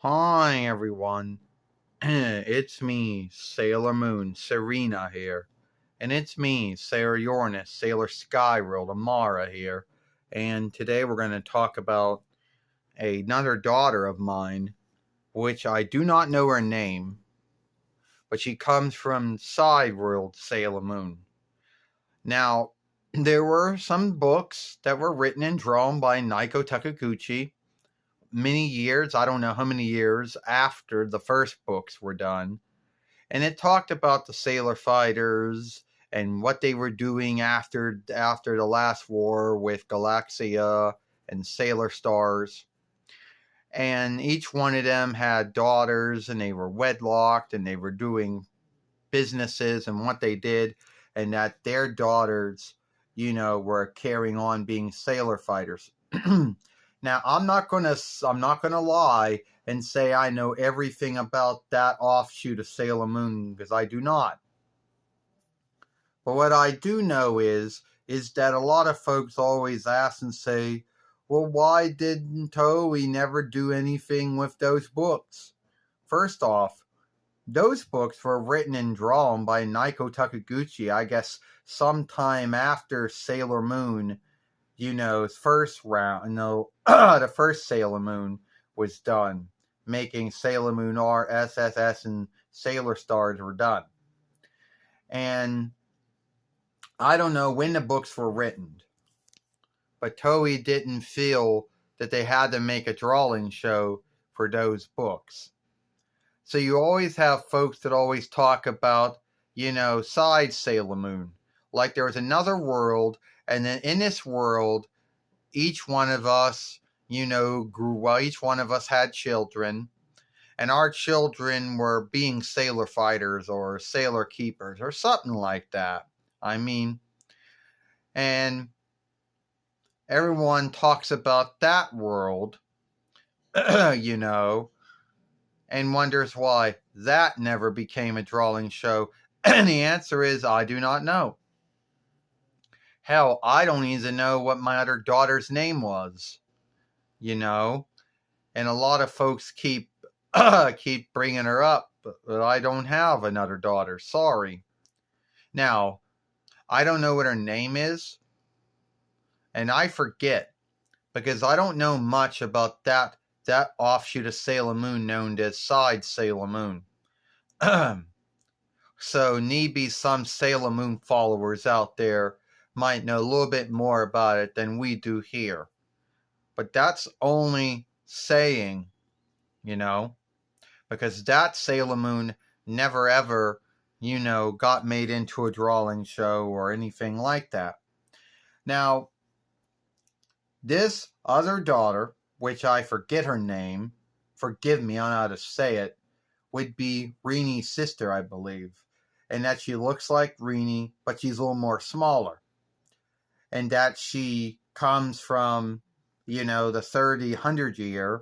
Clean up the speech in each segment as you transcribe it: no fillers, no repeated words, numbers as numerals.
Hi everyone, it's me, Sailor Moon, Serena here. And it's me, Sailor Uranus, Sailor Skyworld, Amara here. And today we're going to talk about another daughter of mine, which I do not know her name, but she comes from Side World Sailor Moon. Now, there were some books that were written and drawn by NAOKO Takeuchi many years, I don't know how many years after the first books were done. And it talked about the sailor fighters and what they were doing after the last war with Galaxia and Sailor Stars. And each one of them had daughters, and they were wedlocked, and they were doing businesses and what they did, and that their daughters, were carrying on being sailor fighters. Now, I'm not gonna lie and say I know everything about that offshoot of Sailor Moon, because I do not. But what I do know is that a lot of folks always ask and say, well, why didn't Toei never do anything with those books? First off, those books were written and drawn by NAOKO Takeuchi, I guess sometime after Sailor Moon, first round, the first Sailor Moon was done, making Sailor Moon R, SSS, and Sailor Stars were done. And I don't know when the books were written, but Toei didn't feel that they had to make a drawing show for those books. So you always have folks that always talk about, side Sailor Moon. Like there was another world, and then in this world, each one of us, grew up. Each one of us had children, and our children were being sailor fighters or sailor keepers or something like that. And everyone talks about that world, and wonders why that never became a drawing show. And the answer is, I do not know. Hell, I don't even know what my other daughter's name was, And a lot of folks keep bringing her up, but I don't have another daughter. Sorry. Now, I don't know what her name is, and I forget, because I don't know much about that offshoot of Sailor Moon known as Side Sailor Moon. So maybe some Sailor Moon followers out there might know a little bit more about it than we do here. But that's only saying, because that Sailor Moon never ever, got made into a drawing show or anything like that. Now, this other daughter, which I forget her name, forgive me, I don't know how to say it, would be Rini's sister, I believe. And that she looks like Rini, but she's a little more smaller. And that she comes from, the 30-100 year,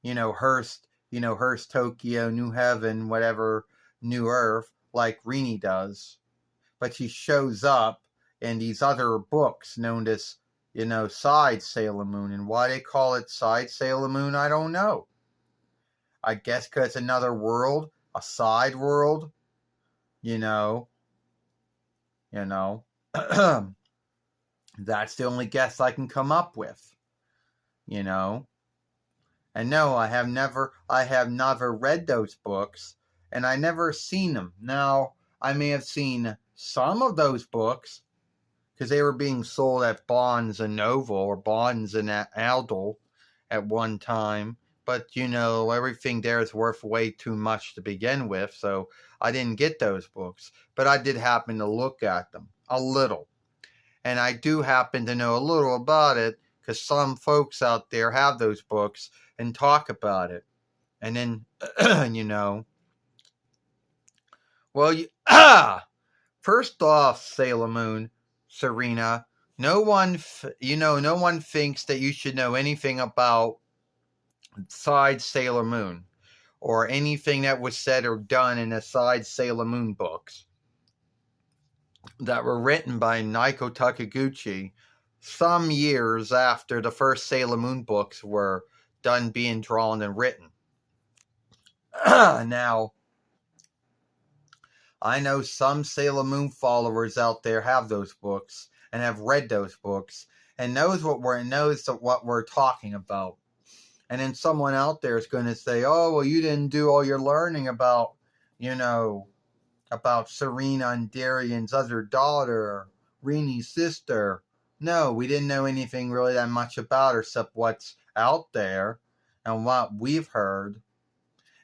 Hearst, Hearst, Tokyo, New Heaven, whatever, New Earth, like Rini does. But she shows up in these other books known as, Side Sailor Moon. And why they call it Side Sailor Moon, I don't know. I guess because it's another world, a side world, That's the only guess I can come up with, And no, I have never read those books, and I never seen them. Now, I may have seen some of those books, because they were being sold at Barnes and Noble or Barnes and Aldel at one time. But, everything there is worth way too much to begin with, so I didn't get those books. But I did happen to look at them a little. And I do happen to know a little about it, because some folks out there have those books and talk about it. And then, well, first off, Sailor Moon, Serena, no one thinks that you should know anything about Side Sailor Moon or anything that was said or done in the Side Sailor Moon books that were written by NAOKO Takeuchi some years after the first Sailor Moon books were done being drawn and written. Now, I know some Sailor Moon followers out there have those books and have read those books and knows what we're talking about. And then someone out there is going to say, "Oh, well, you didn't do all your learning about, about Serena and Darian's other daughter, Rini's sister." No, we didn't know anything really that much about her except what's out there and what we've heard.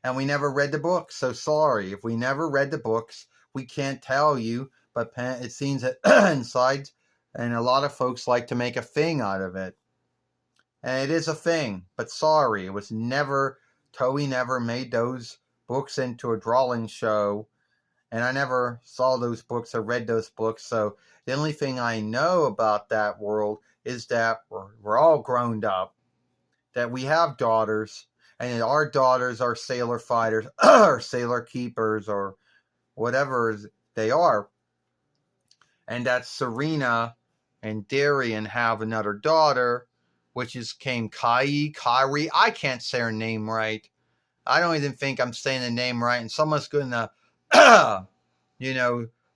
And we never read the books, so sorry. If we never read the books, we can't tell you, but it seems that inside, and a lot of folks like to make a thing out of it. And it is a thing, but sorry, Toei never made those books into a drawing show, and I never saw those books or read those books, so the only thing I know about that world is that we're all grown up, that we have daughters, and our daughters are sailor fighters, or sailor keepers, or whatever they are, and that Serena and Darian have another daughter, which came Kyrie. I can't say her name right. I don't even think I'm saying the name right, and someone's going to,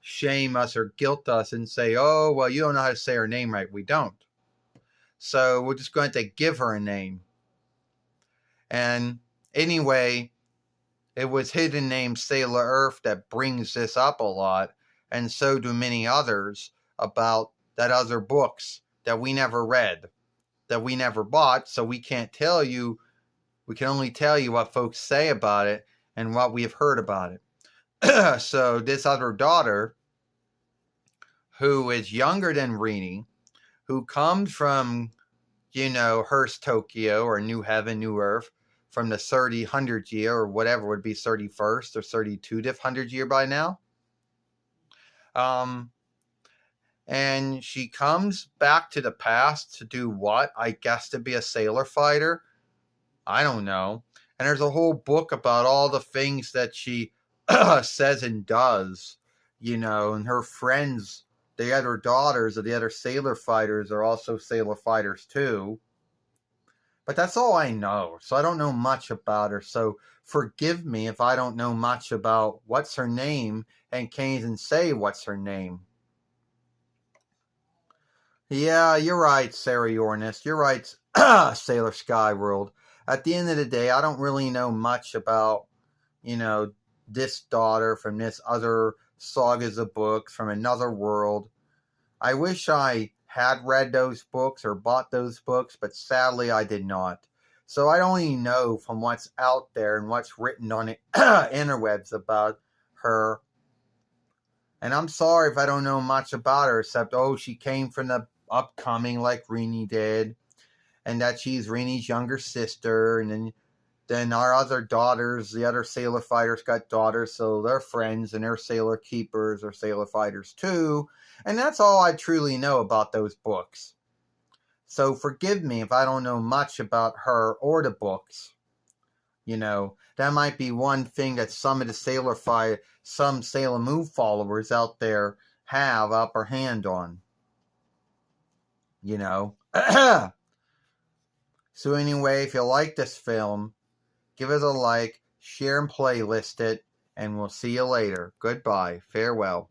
shame us or guilt us and say, "Oh, well, you don't know how to say her name right." We don't. So we're just going to give her a name. And anyway, it was hidden name Sailor Earth that brings this up a lot, and so do many others about that other books that we never read, that we never bought, so we can't tell you. We can only tell you what folks say about it and what we have heard about it. So this other daughter, who is younger than Rini, who comes from, Hearst, Tokyo, or New Heaven, New Earth, from the 3000 year, or whatever would be 31st or 3200 year by now. And she comes back to the past to do what? I guess to be a sailor fighter. I don't know. And there's a whole book about all the things that she says and does, and her friends, the other daughters of the other sailor fighters, are also sailor fighters too. But that's all I know. So I don't know much about her. So forgive me if I don't know much about what's her name and can't even say what's her name. Yeah, you're right, Sarah Yornis. You're right, Sailor Skyworld. At the end of the day, I don't really know much about, this daughter from this other sagas of books from another world. I wish I had read those books or bought those books, but sadly I did not. So I only know from what's out there and what's written on the interwebs about her. And I'm sorry if I don't know much about her, except, she came from the upcoming like Rini did, and that she's Rini's younger sister, and then our other daughters, the other sailor fighters got daughters, so they're friends, and they're sailor keepers or sailor fighters too. And that's all I truly know about those books. So forgive me if I don't know much about her or the books. That might be one thing that some of the some Sailor Moon followers out there have upper hand on. So anyway, if you like this film, give it a like, share and playlist it, and we'll see you later. Goodbye. Farewell.